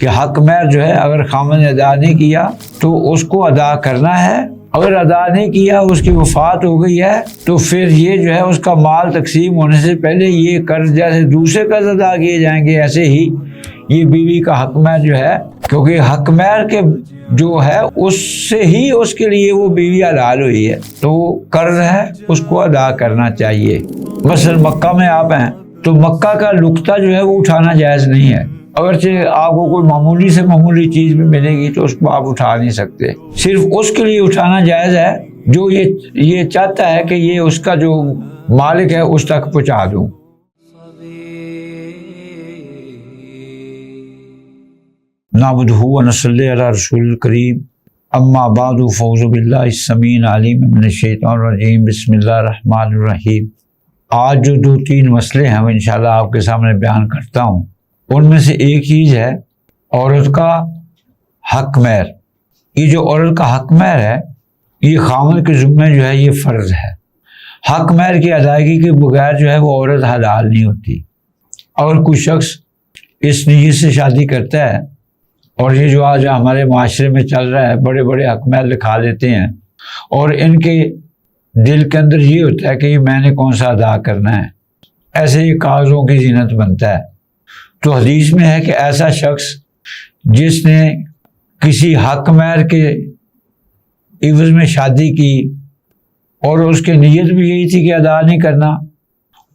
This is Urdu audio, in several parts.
کہ حق مہر جو ہے اگر خامن نے ادا نہیں کیا تو اس کو ادا کرنا ہے، اگر ادا نہیں کیا اس کی وفات ہو گئی ہے تو پھر یہ جو ہے اس کا مال تقسیم ہونے سے پہلے یہ قرض جیسے دوسرے قرض ادا کیے جائیں گے، ایسے ہی یہ بیوی کا حق مہر جو ہے، کیونکہ حق مہر کے جو ہے اس سے ہی اس کے لیے وہ بیوی حلال ہوئی ہے، تو قرض ہے اس کو ادا کرنا چاہیے۔ مثلا مکہ میں آپ ہیں تو مکہ کا لقطہ جو ہے وہ اٹھانا جائز نہیں ہے، اگرچہ آپ کو کوئی معمولی سے معمولی چیز بھی ملے گی تو اس کو آپ اٹھا نہیں سکتے، صرف اس کے لیے اٹھانا جائز ہے جو یہ چاہتا ہے کہ یہ اس کا جو مالک ہے اس تک پہنچا دوں۔ نعبدہ و نصلی علی رسول الکریم، اما بعد فاعوذ باللہ السمیع العلیم من الشیطان الرجیم، بسم اللہ الرحمن الرحیم۔ آج جو 2-3 مسئلے ہیں وہ انشاءاللہ آپ کے سامنے بیان کرتا ہوں، ان میں سے ایک چیز ہے عورت کا حق مہر۔ یہ جو عورت کا حق مہر ہے یہ خامن کے ذمہ جو ہے یہ فرض ہے۔ حق مہر کی ادائیگی کے بغیر جو ہے وہ عورت حلال نہیں ہوتی۔ اگر کوئی شخص اس نیت سے شادی کرتا ہے، اور یہ جو آج ہمارے معاشرے میں چل رہا ہے، بڑے بڑے حق مہر لکھا لیتے ہیں اور ان کے دل کے اندر یہ ہوتا ہے کہ یہ میں نے کون سا ادا کرنا ہے، ایسے ہی کاغذوں کی زینت بنتا ہے۔ تو حدیث میں ہے کہ ایسا شخص جس نے کسی حق مہر کے عوض میں شادی کی اور اس کی نیت بھی یہی تھی کہ ادا نہیں کرنا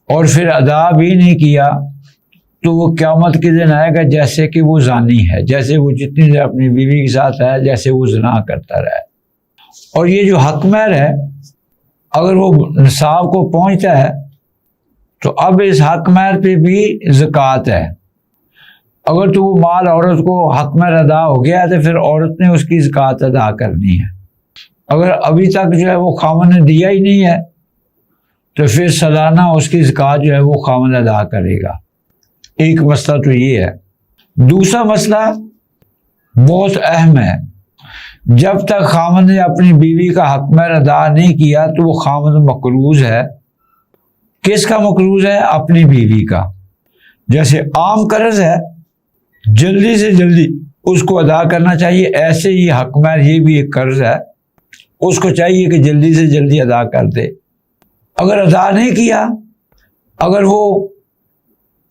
اور پھر ادا بھی نہیں کیا، تو وہ قیامت کے دن آئے گا جیسے کہ وہ زانی ہے، جیسے وہ جتنی دیر اپنی بیوی کے ساتھ ہے جیسے وہ زنا کرتا رہا ہے۔ اور یہ جو حق مہر ہے اگر وہ نصاب کو پہنچتا ہے تو اب اس حق مہر پہ بھی زکوٰۃ ہے۔ اگر تو وہ مال عورت کو حق مہر ادا ہو گیا تو پھر عورت نے اس کی زکوٰۃ ادا کرنی ہے۔ اگر ابھی تک جو ہے وہ خامن نے دیا ہی نہیں ہے تو پھر سالانہ اس کی زکوٰۃ جو ہے وہ خامن ادا کرے گا۔ ایک مسئلہ تو یہ ہے۔ دوسرا مسئلہ بہت اہم ہے، جب تک خامن نے اپنی بیوی کا حق مہر ادا نہیں کیا تو وہ خامن مقروض ہے۔ کس کا مقروض ہے؟ اپنی بیوی کا۔ جیسے عام قرض ہے جلدی سے جلدی اس کو ادا کرنا چاہیے، ایسے ہی حق مہر یہ بھی ایک قرض ہے، اس کو چاہیے کہ جلدی سے جلدی ادا کر دے۔ اگر ادا نہیں کیا، اگر وہ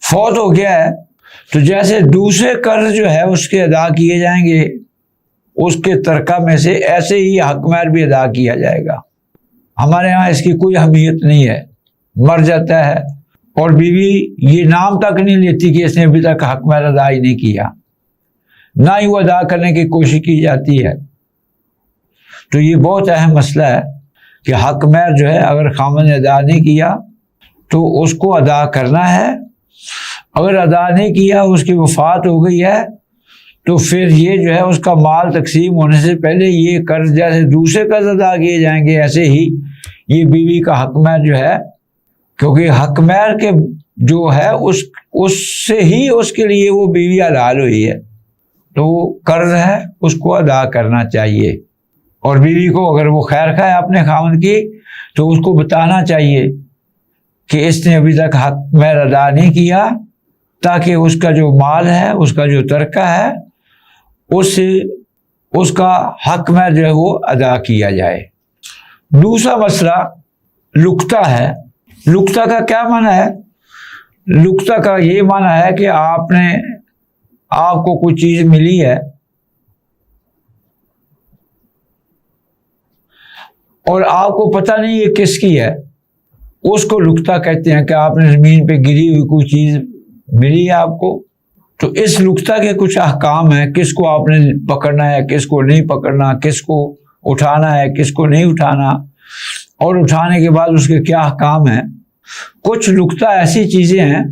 فوت ہو گیا ہے تو جیسے دوسرے قرض جو ہے اس کے ادا کیے جائیں گے اس کے ترکہ میں سے، ایسے ہی حق مہر بھی ادا کیا جائے گا۔ ہمارے ہاں اس کی کوئی اہمیت نہیں ہے، مر جاتا ہے اور بیوی یہ نام تک نہیں لیتی کہ اس نے ابھی تک حق مہر ادا ہی نہیں کیا، نہ ہی وہ ادا کرنے کی کوشش کی جاتی ہے۔ تو یہ بہت اہم مسئلہ ہے کہ حق مہر جو ہے اگر خامن نے ادا نہیں کیا تو اس کو ادا کرنا ہے، اگر ادا نہیں کیا اس کی وفات ہو گئی ہے تو پھر یہ جو ہے اس کا مال تقسیم ہونے سے پہلے یہ قرض جیسے دوسرے قرض ادا کیے جائیں گے، ایسے ہی یہ بیوی کا حق مہر جو ہے، کیونکہ حق مہر کے جو ہے اس سے ہی اس کے لیے وہ بیوی حلال ہوئی ہے، تو قرض ہے اس کو ادا کرنا چاہیے۔ اور بیوی کو اگر وہ خیر خواہ ہے اپنے خاوند کی تو اس کو بتانا چاہیے کہ اس نے ابھی تک حق مہر ادا نہیں کیا، تاکہ اس کا جو مال ہے، اس کا جو ترکہ ہے، اس کا حق مہر جو ہے وہ ادا کیا جائے۔ دوسرا مسئلہ لقطہ ہے۔ لقطہ کا کیا معنی ہے؟ لقطہ کا یہ معنی ہے کہ آپ کو کوئی چیز ملی ہے اور آپ کو پتہ نہیں یہ کس کی ہے، اس کو لقطہ کہتے ہیں کہ آپ نے زمین پہ گری ہوئی کوئی چیز ملی ہے آپ کو، تو اس لقطہ کے کچھ احکام ہیں، کس کو آپ نے پکڑنا ہے، کس کو نہیں پکڑنا، کس کو اٹھانا ہے، کس کو نہیں اٹھانا، اور اٹھانے کے بعد اس کے کیا احکام ہیں۔ کچھ لقطہ ایسی چیزیں ہیں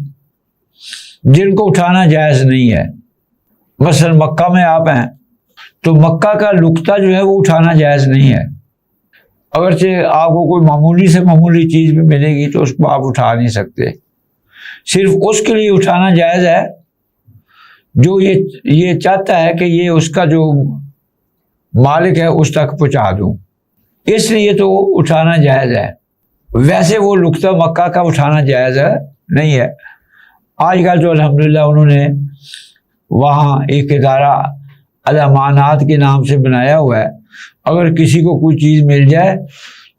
جن کو اٹھانا جائز نہیں ہے۔ مثلا مکہ میں آپ ہیں تو مکہ کا لقطہ جو ہے وہ اٹھانا جائز نہیں ہے، اگرچہ آپ کو کوئی معمولی سے معمولی چیز بھی ملے گی تو اس کو آپ اٹھا نہیں سکتے، صرف اس کے لیے اٹھانا جائز ہے جو یہ چاہتا ہے کہ یہ اس کا جو مالک ہے اس تک پہنچا دوں، اس لیے تو اٹھانا جائز ہے۔ ویسے وہ لقطہ مکہ کا اٹھانا جائز نہیں ہے۔ آج کل تو الحمدللہ انہوں نے وہاں ایک ادارہ الامانات کے نام سے بنایا ہوا ہے. اگر کسی کو کوئی چیز مل جائے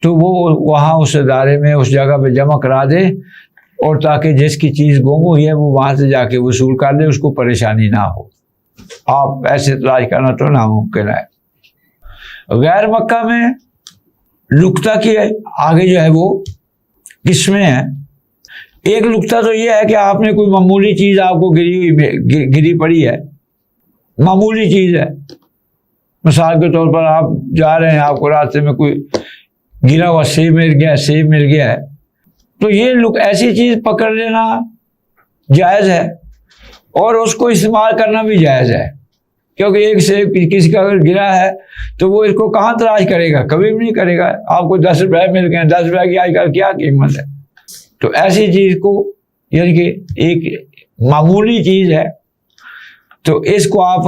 تو وہ وہاں اس ادارے میں اس جگہ پہ جمع کرا دے، اور تاکہ جس کی چیز گم ہوئی ہے وہ وہاں سے جا کے وصول کر دے، اس کو پریشانی نہ ہو. آپ ایسے تلاش کرنا تو ناممکن ہے. غیر مکہ میں نقطہ کی آگے جو ہے وہ قسمیں ہیں. ایک نقطہ تو یہ ہے کہ آپ نے کوئی معمولی چیز آپ کو گری پڑی ہے، معمولی چیز ہے. مثال کے طور پر آپ جا رہے ہیں، آپ کو راستے میں کوئی گرا ہوا سیب مل گیا ہے، تو یہ ایسی چیز پکڑ لینا جائز ہے، اور اس کو استعمال کرنا بھی جائز ہے. کیونکہ ایک سیب کسی کا اگر گرا ہے تو وہ اس کو کہاں تلاش کرے گا؟ کبھی بھی نہیں کرے گا. آپ کو 10 روپے مل گئے، 10 روپے کی آج کل کیا قیمت ہے؟ تو ایسی چیز کو، یعنی کہ ایک معمولی چیز ہے تو اس کو آپ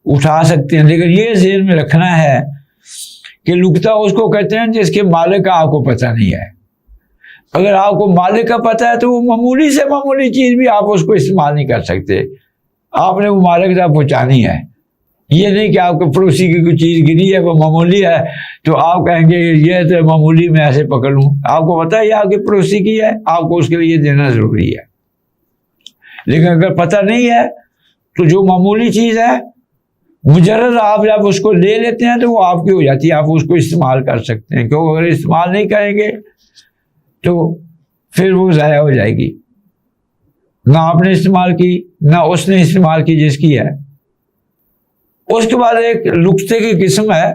اٹھا سکتے ہیں. لیکن یہ ذہن میں رکھنا ہے کہ لقطہ اس کو کہتے ہیں جس کے مالک کا آپ کو پتہ نہیں ہے. اگر آپ کو مالک کا پتہ ہے تو وہ معمولی سے معمولی چیز بھی آپ اس کو استعمال نہیں کر سکتے. آپ نے وہ مالک تک پہنچانی ہے. یہ نہیں کہ آپ کے پڑوسی کی کوئی چیز گری ہے، وہ معمولی ہے تو آپ کہیں گے یہ تو معمولی میں ایسے پکڑ لوں. آپ کو پتہ ہے یہ آپ کے پڑوسی کی ہے، آپ کو اس کے لیے دینا ضروری ہے. لیکن اگر پتہ نہیں ہے تو جو معمولی چیز ہے مجرد آپ جب اس کو لے لیتے ہیں تو وہ آپ کی ہو جاتی ہے، آپ اس کو استعمال کر سکتے ہیں. کیونکہ اگر استعمال نہیں کریں گے تو پھر وہ ضائع ہو جائے گی. نہ آپ نے استعمال کی، نہ اس نے استعمال کی جس کی ہے. اس کے بعد ایک لقطے کی قسم ہے،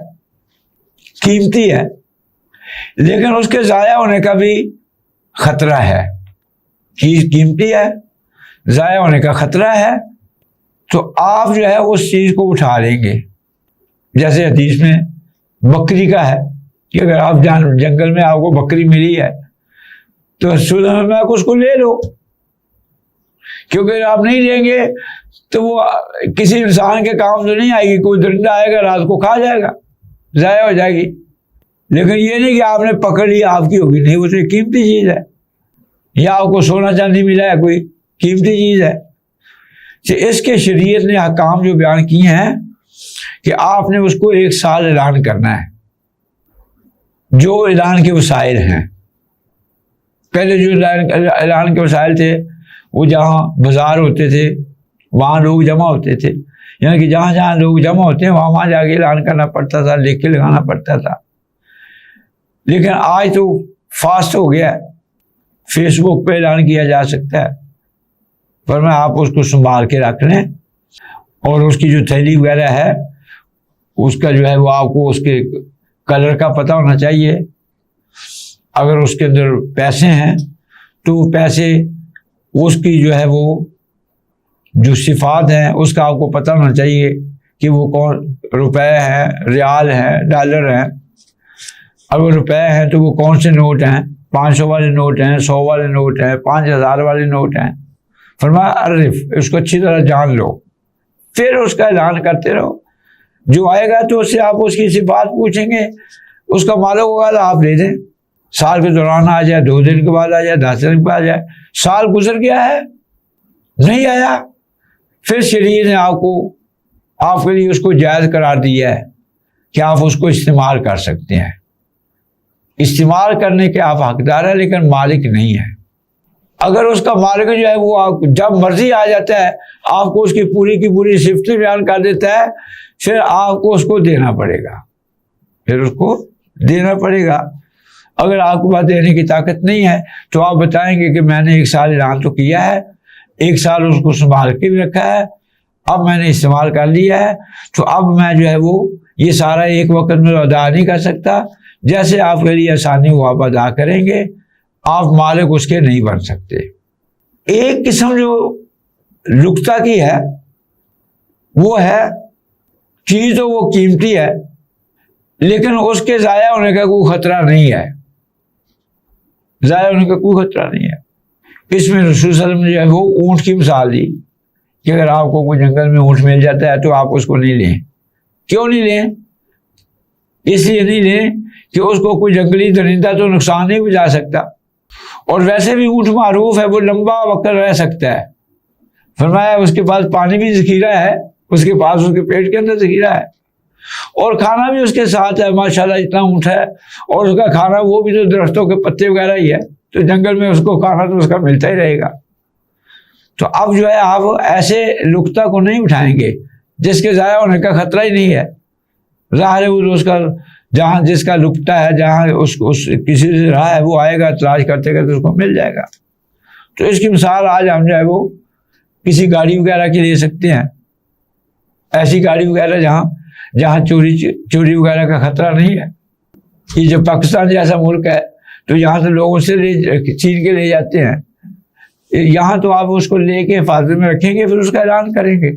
قیمتی ہے لیکن اس کے ضائع ہونے کا بھی خطرہ ہے. چیز قیمتی ہے، ضائع ہونے کا خطرہ ہے، تو آپ جو ہے اس چیز کو اٹھا لیں گے. جیسے حدیث میں بکری کا ہے کہ اگر آپ جنگل میں آپ کو بکری ملی ہے تو رسول اللہ میں اس کو لے لو، کیونکہ اگر آپ نہیں لیں گے تو وہ کسی انسان کے کام تو نہیں آئے گی. کوئی درندہ آئے گا رات کو کھا جائے گا، ضائع ہو جائے گی. لیکن یہ نہیں کہ آپ نے پکڑ لی آپ کی ہوگی، نہیں، وہ تو قیمتی چیز ہے. یا آپ کو سونا چاندی ملا ہے، کوئی قیمتی چیز ہے. اس کے شریعت نے احکام جو بیان کیے ہیں کہ آپ نے اس کو 1 سال اعلان کرنا ہے. جو اعلان کے وسائل ہیں، پہلے جو اعلان کے وسائل تھے وہ جہاں بازار ہوتے تھے وہاں لوگ جمع ہوتے تھے، یعنی کہ جہاں جہاں لوگ جمع ہوتے ہیں وہاں جا کے اعلان کرنا پڑتا تھا، لکھ کے لگانا پڑتا تھا. لیکن آج تو فاسٹ ہو گیا ہے، فیس بک پہ اعلان کیا جا سکتا ہے. ورنہ آپ اس کو سنبھال کے رکھ لیں، اور اس کی جو تھیلی وغیرہ ہے اس کا جو ہے وہ آپ کو اس کے کلر کا پتہ ہونا چاہیے. اگر اس کے اندر پیسے ہیں تو وہ پیسے، اس کی جو ہے وہ جو صفات ہیں اس کا آپ کو پتہ ہونا چاہیے کہ وہ کون، روپے ہیں، ریال ہیں، ڈالر ہیں. اگر روپے ہیں تو وہ کون سے نوٹ ہیں، 500 والے نوٹ ہیں، 100 والے نوٹ ہیں، 5000 والے نوٹ ہیں. فرمایا عرف، اس کو اچھی طرح جان لو، پھر اس کا اعلان کرتے رہو. جو آئے گا تو اس سے آپ اس کی صفات پوچھیں گے، اس کا مالک ہوگا تو آپ دے دیں. سال کے دوران آ جائے، 2 دن کے بعد آ جائے، 10 دن کے بعد آ جائے. سال گزر گیا ہے نہیں آیا، پھر شریعت نے آپ کے لیے اس کو جائز قرار دیا ہے کہ آپ اس کو استعمال کر سکتے ہیں. استعمال کرنے کے آپ حقدار ہیں لیکن مالک نہیں ہیں. اگر اس کا مالک جو ہے وہ آپ جب مرضی آ جاتا ہے، آپ کو اس کی پوری صفتیں بیان کر دیتا ہے، پھر آپ کو اس کو دینا پڑے گا. اگر آپ کے پاس دینے کی طاقت نہیں ہے تو آپ بتائیں گے کہ میں نے 1 سال اعلان تو کیا ہے، 1 سال اس کو سنبھال کے بھی رکھا ہے، اب میں نے استعمال کر لیا ہے، تو اب میں جو ہے وہ یہ سارا ایک وقت میں ادا نہیں کر سکتا. جیسے آپ کے لیے آسانی ہو آپ ادا کریں گے، آپ مالک اس کے نہیں بن سکتے. ایک قسم جو لقطہ کی ہے وہ ہے چیز تو وہ قیمتی ہے لیکن اس کے ضائع ہونے کا کوئی خطرہ نہیں ہے. اس میں رسول صلی اللہ علیہ وسلم نے جو ہے وہ اونٹ کی مثال دی کہ اگر آپ کو کوئی جنگل میں اونٹ مل جاتا ہے تو آپ اس کو نہیں لیں. کیوں نہیں لیں؟ اس لیے نہیں لیں کہ اس کو کوئی جنگلی درندہ تو نقصان نہیں پہنچا سکتا، اور ویسے بھی اونٹ معروف ہے وہ لمبا وقت رہ سکتا ہے. فرمایا اس کے پاس پانی بھی ذخیرہ ہے، اس کے پاس اس کے پیٹ کے اندر ذخیرہ ہے، اور کھانا بھی اس کے ساتھ ہے، ماشاءاللہ اتنا اونٹ ہے، اور اس کا کھانا وہ بھی تو درختوں کے پتے وغیرہ ہی ہے، تو جنگل میں اس کو کھانا تو اس کا ملتا ہی رہے گا۔ تو اب جو ہے آپ ایسے لقطہ کو نہیں اٹھائیں گے جس کے ضائع ہونے کا خطرہ ہی نہیں ہے۔ ظاہر ہے وہ اس کا جہاں جس کا لقطہ ہے، جہاں اس کسی سے رہا ہے، وہ آئے گا تلاش کرتے کرتے اس کو مل جائے گا۔ تو اس کی مثال آج ہم جو ہے وہ کسی گاڑی وغیرہ کی لے سکتے ہیں، ایسی گاڑی وغیرہ جہاں چوری وغیرہ کا خطرہ نہیں ہے۔ یہ جو پاکستان جیسا ملک ہے تو یہاں سے لوگوں سے چھین کے لے جاتے ہیں، یہاں تو آپ اس کو لے کے حفاظت میں رکھیں گے، پھر اس کا اعلان کریں گے۔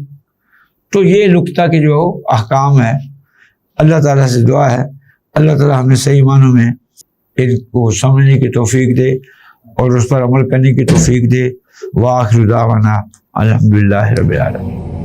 تو یہ نقطہ کے جو احکام ہے، اللہ تعالیٰ سے دعا ہے اللہ تعالیٰ ہمیں صحیح معنوں میں ان کو سمجھنے کی توفیق دے اور اس پر عمل کرنے کی توفیق دے۔ وآخر دعوانا الحمدللہ رب العالمین۔